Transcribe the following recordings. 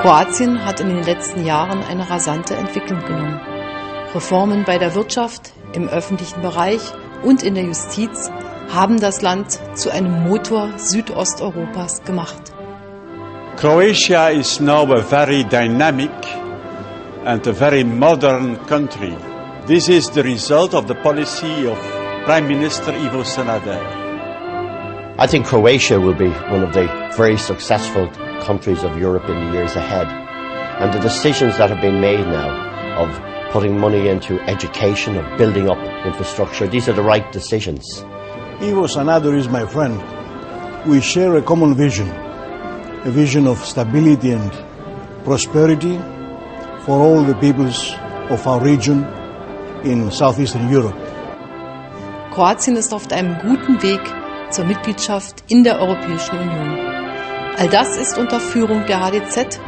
Kroatien hat in den letzten Jahren eine rasante Entwicklung genommen. Reformen bei der Wirtschaft, im öffentlichen Bereich und in der Justiz haben das Land zu einem Motor Südosteuropas gemacht. Croatia is now a very dynamic and a very modern country. This is the result of the policy of Prime Minister Ivo Sanader. I think Croatia will be one of the very successful countries of Europe in the years ahead. And the decisions that have been made now of putting money into education, of building up infrastructure, these are the right decisions. Ivo Sanader is my friend. We share a common vision, a vision of stability and prosperity for all the peoples of our region in Southeastern Europe. Kroatien ist auf einem guten Weg zur Mitgliedschaft in der Europäischen Union. All das ist unter Führung der HDZ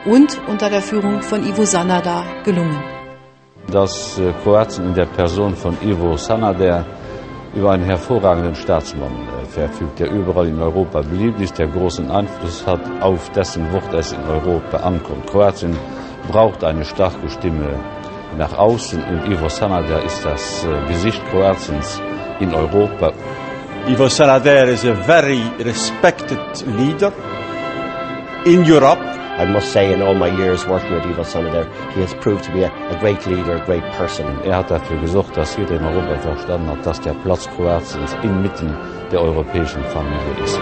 und unter der Führung von Ivo Sanader gelungen. Dass Kroatien in der Person von Ivo Sanader über einen hervorragenden Staatsmann verfügt, der überall in Europa beliebt ist, der großen Einfluss hat auf dessen Wort es in Europa ankommt. Kroatien braucht eine starke Stimme nach außen und Ivo Sanader ist das Gesicht Kroatiens in Europa. Ivo Sanader is a very respected leader in Europe. I must say, in all my years working with Ivo Sanader, he has proved to be a great leader, a great person. Hat dafür gesorgt, dass jeder in Europa verstanden hat, dass der Platz Kroatiens inmitten der europäischen Familie ist.